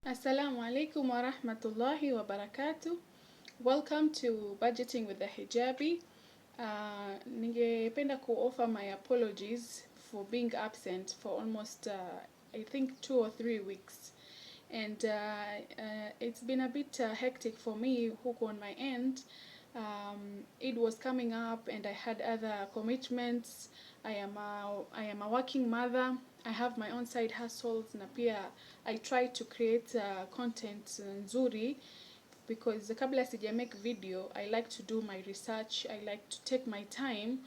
Assalamu alaikum wa rahmatullahi wa barakatuh. Welcome to Budgeting with the Hijabi. Ningependa offer my apologies for being absent for almost, I think, 2 or 3 weeks. And it's been a bit hectic for me huko on my end. It was coming up and I had other commitments. I am a working mother. I have my own side hustles na pia I try to create content nzuri because kabla sija make video, I like to do my research. I like to take my time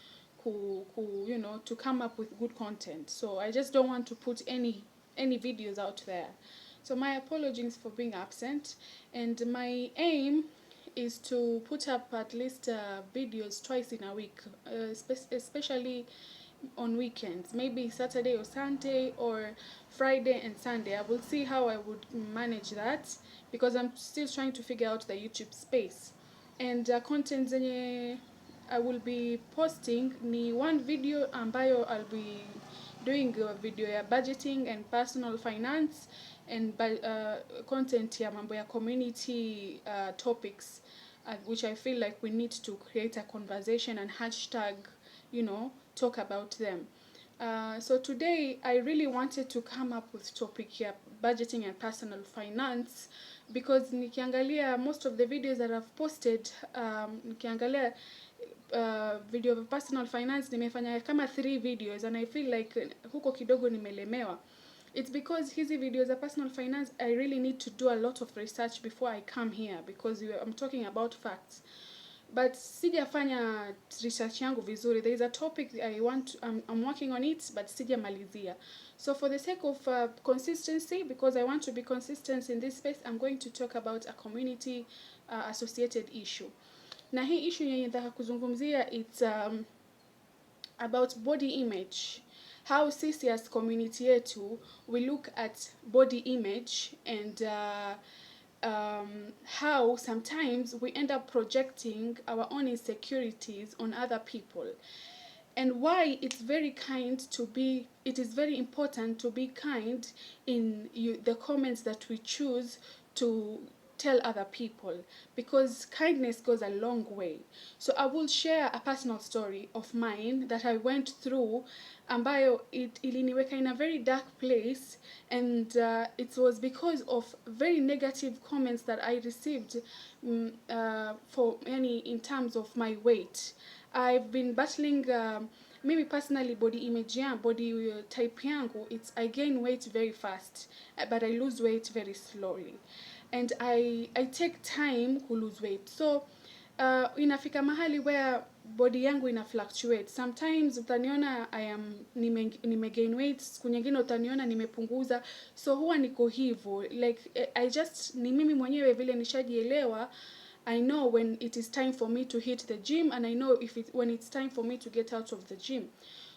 to come up with good content. So I just don't want to put any videos out there. So my apologies for being absent, and my aim is to put up at least videos twice in a week, especially on weekends, maybe Saturday or Sunday, or Friday and Sunday. I will see how I would manage that because I'm still trying to figure out the YouTube space. And content zenye I will be posting ni one video ambayo I'll be doing a video ya budgeting and personal finance, and content ya mambo ya community topics, which I feel like we need to create a conversation and hashtag, talk about them. So today I really wanted to come up with topic here, budgeting and personal finance, because nikiangalia most of the videos that I've posted, nikiangalia video of personal finance nimefanya kama 3 videos and I feel like huko kidogo nimelemewa. It's because hizi videos of personal finance, I really need to do a lot of research before I come here because I'm talking about facts. But sijafanya research yangu vizuri. There is a topic I'm working on it, but sijamalizia. So for the sake of consistency, because I want to be consistent in this space, I'm going to talk about a community associated issue. Na hii issue yenye nataka kuzungumzia, it's about body image. How sisi as community yetu we look at body image, and how sometimes we end up projecting our own insecurities on other people, and why it is very important to be kind in the comments that we choose to tell other people, because kindness goes a long way. So I will share a personal story of mine that I went through, ambayo iliniweka in a very dark place, and it was because of very negative comments that I received in terms of my weight. I've been battling maybe personally body image body type yangu, I gain weight very fast, but I lose weight very slowly, and I take time to lose weight. So inafika mahali where body yangu ina fluctuate. Sometimes utaniona nime gain weight, siku nyingine utaniona nimepunguza. So huwa niko hivyo, like ni mimi mwenyewe vile nishajielewa. I know when it is time for me to hit the gym, and I know when it's time for me to get out of the gym.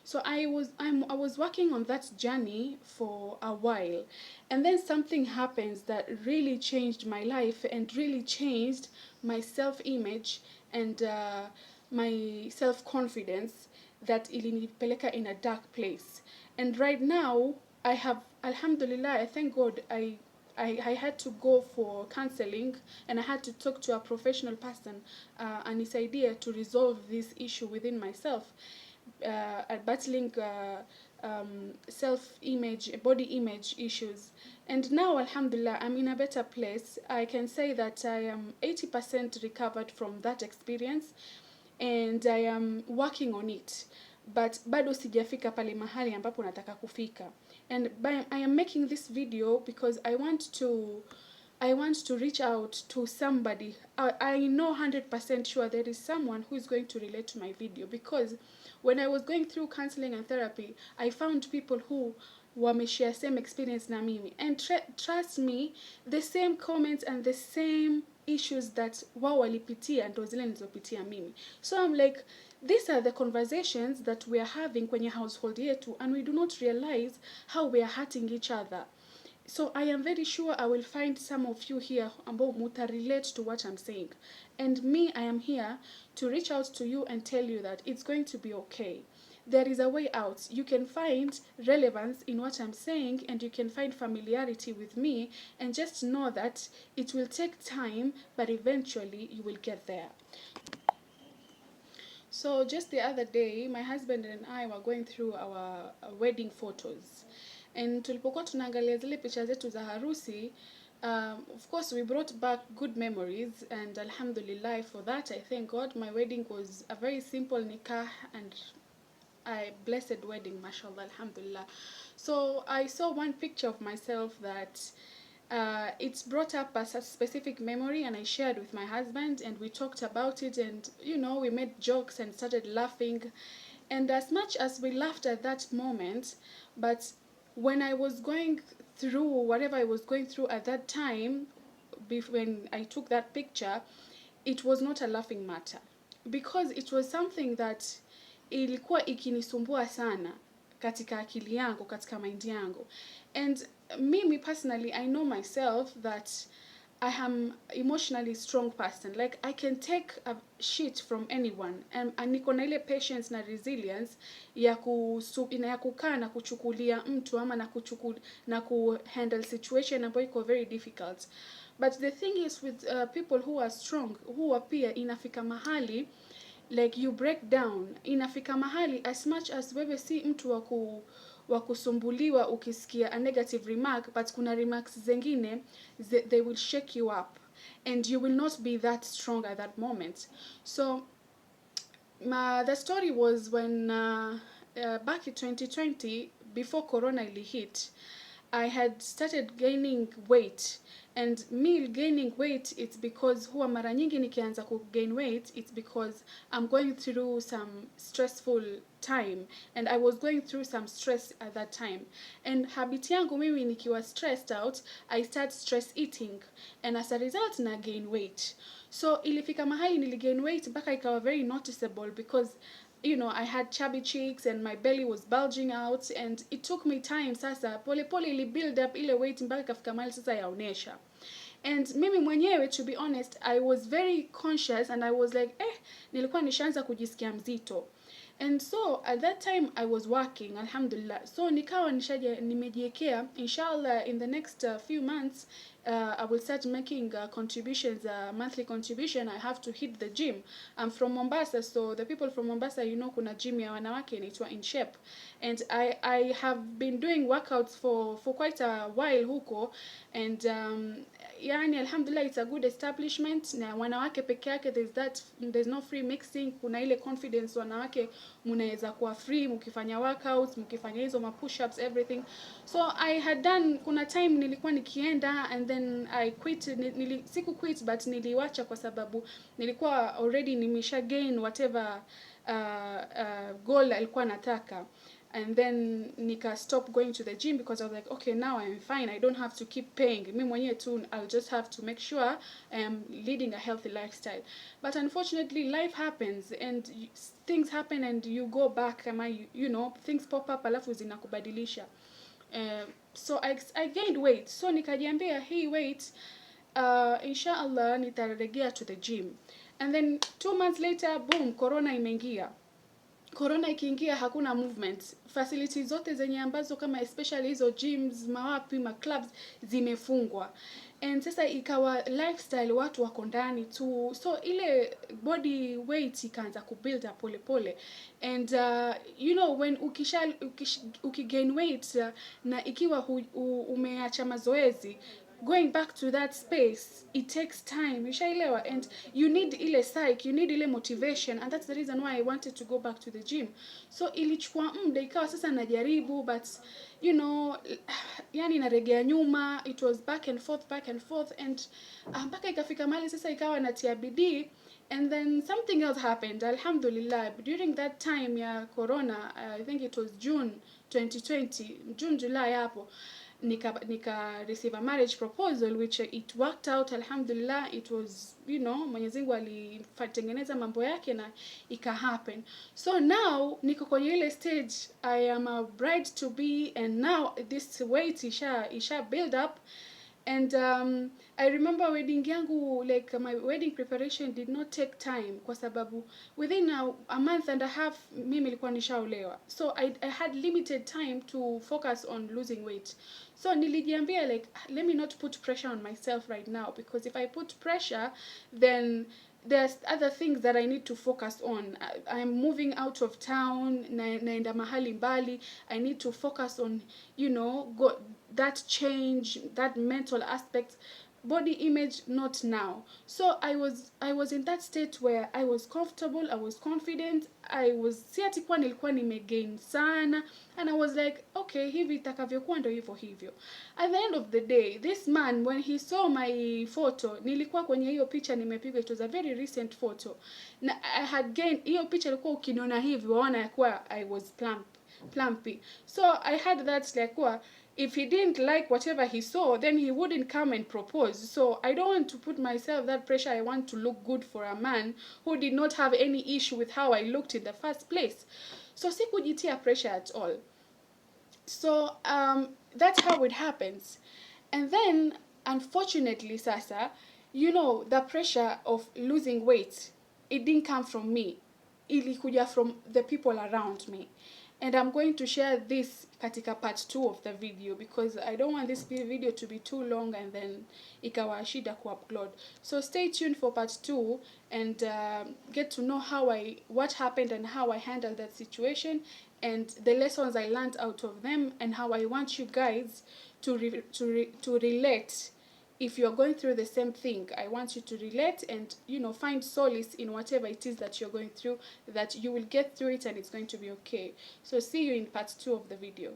So I was working on that journey for a while, and then something happens that really changed my life and really changed my self-image and my self-confidence, that ilinipeleka in a dark place. And right now I have, alhamdulillah, I thank God, I had to go for counseling, and I had to talk to a professional person and his idea to resolve this issue within myself, battling self-image, body image issues. And now, alhamdulillah, I'm in a better place. I can say that I am 80% recovered from that experience, and I am working on it. But bado sijafika pale mahali ambapo nataka kufika. And I am making this video because I want to reach out to somebody. I know 100% sure there is someone who is going to relate to my video, because when I was going through counseling and therapy, I found people who wameshare same experience na mimi, and trust me, the same comments and the same issues that wao walipitia ndo zile nilizopitia mimi. So I'm like, these are the conversations that we are having kwenye household yetu, and we do not realize how we are hurting each other. So I am very sure I will find some of you here ambao muta relate to what I'm saying. And me, I am here to reach out to you and tell you that it's going to be okay. there is a way out. You can find relevance in what I'm saying, and you can find familiarity with me, and just know that it will take time, but eventually you will get there. So just the other day, my husband and I were going through our wedding photos. And tulipokuwa tunaangalia zile picha zetu za harusi, of course we brought back good memories, and alhamdulillah for that. I thank God. My wedding was a very simple nikah and a blessed wedding, mashallah, alhamdulillah. So I saw one picture of myself that it's brought up a specific memory, and I shared with my husband, and we talked about it, and we made jokes and started laughing. And as much as we laughed at that moment, but when I was going through whatever I was going through at that time, when I took that picture, it was not a laughing matter, because it was something that ilikuwa ikinisumbua sana katika akili yangu, katika mind yangu. And me personally, I know myself that I am emotionally strong person. Like, I can take a shit from anyone, and niko na ile patience na resilience ya kukaa na kuchukulia mtu ama na handle situation ambayo iko very difficult. But the thing is with people who are strong, huwa pia inafika mahali like you break down. Inafika mahali as much as wewe si mtu wa kusumbuliwa ukisikia a negative remark, but kuna remarks zengine they will shake you up, and you will not be that strong at that moment. So the story was when back in 2020, before corona ili hit, I had started gaining weight. And me gaining weight, it's because huwa mara nyingi nikianza ku gain weight, it's because I'm going through some stressful time, and I was going through some stress at that time. And habit yangu mimi nikiwa stressed out, I start stress eating, and as a result na gain weight. So ilifika mahali nili gain weight mpaka ikawa very noticeable, because I had chubby cheeks and my belly was bulging out, and it took me time sasa pole pole ili build up ile weight mpaka ikafika mahali sasa yaonesha. And mimi mwenyewe, to be honest, I was very conscious, and I was like, nilikuwa nishaanza kujisikia mzito. And so at that time I was working, alhamdulillah. So nikawa nimejiekea, inshallah in the next few months I will start making contributions, monthly contribution. I have to hit the gym. I'm from Mombasa, so the people from Mombasa, kuna gym ya wanawake inaitwa In Shape, and I have been doing workouts for quite a while huko, and yani alhamdulillah it's a good establishment. Na wanawake peke yake, there's no free mixing. Kuna ile confidence wanawake mnaweza kuwa free mkifanya workouts, mkifanya hizo push ups, everything. So I had done, kuna time nilikuwa nikienda, and then I quit. Siku quit, but niliwacha kwa sababu nilikuwa already nimesha gain whatever goal alikuwa nataka. And then nika stop going to the gym, because I was like, okay, now I'm fine, I don't have to keep paying. Mimi mwenyewe tu, I'll just have to make sure I am leading a healthy lifestyle. But unfortunately life happens, and things happen, and you go back, things pop up alafu zinakubadilisha. So I gained weight. So nikajiambia hii weight inshallah nitaregea to the gym. And then 2 months later, boom, corona imeingia. Corona ikiingia hakuna movement. Facilities zote zenye ambazo kama especially hizo gyms, mawapi, clubs zimefungwa. And sasa ikawa lifestyle watu wako ndani tu. So ile body weight ikaanza kubuild up pole pole. And when ukigain weight na ikiwa umeacha mazoezi, going back to that space, it takes time. Ushaelewa? And you need ile psyche, you need ile motivation, and that's the reason why I wanted to go back to the gym. So ilichukua muda, ikawa sasa najaribu, but yani naregea nyuma. It was back and forth, and mpaka ikafika mahali sasa ikawa natia bidii. And then something else happened, alhamdulillah. During that time ya corona, I think it was June 2020, June July hapo, nika receive a marriage proposal, which it worked out, alhamdulillah. It was, Mwenyezi Mungu alitengeneza mambo yake na ika happen. So now niko kwenye ile stage, I am a bride to be, and now this weight isha build up, And I remember wedding yangu, like my wedding preparation did not take time kwa sababu within a month and a half mimi nilikuwa nishaolewa. So I had limited time to focus on losing weight. So nilijiambia like, let me not put pressure on myself right now, because if I put pressure, then there's other things that I need to focus on. I'm moving out of town, naenda mahali mbali. I need to focus on, you know, that change, that mental aspect. Body image, not now. So I was in that state where I was comfortable, I was confident, I was si ati kwa nilikuwa nimegain sana, and I was like, okay, hivi itakavyokuwa ndo hivyo hivyo. At the end of the day, this man, when he saw my photo, nilikuwa kwenye hiyo picha nimepigwa, it was a very recent photo, na I had gained, hiyo picha ilikuwa ukiniona hivi waona ya kuwa I was plumpy. So I had that like, if he didn't like whatever he saw, then he wouldn't come and propose. So I don't want to put myself that pressure. I want to look good for a man who did not have any issue with how I looked in the first place. So sikujitia pressure at all. So that's how it happens. And then unfortunately sasa, you know, the pressure of losing weight, it didn't come from me. Ilikuja from the people around me. And I'm going to share this katika part 2 of the video, because I don't want this video to be too long and then ikawa shida ku-upload. So stay tuned for part 2 and get to know what happened and how I handled that situation, and the lessons I learned out of them, and how I want you guys to relate. If you're going through the same thing, I want you to relate and, you know, find solace in whatever it is that you're going through, that you will get through it and it's going to be okay. So see you in part 2 of the video.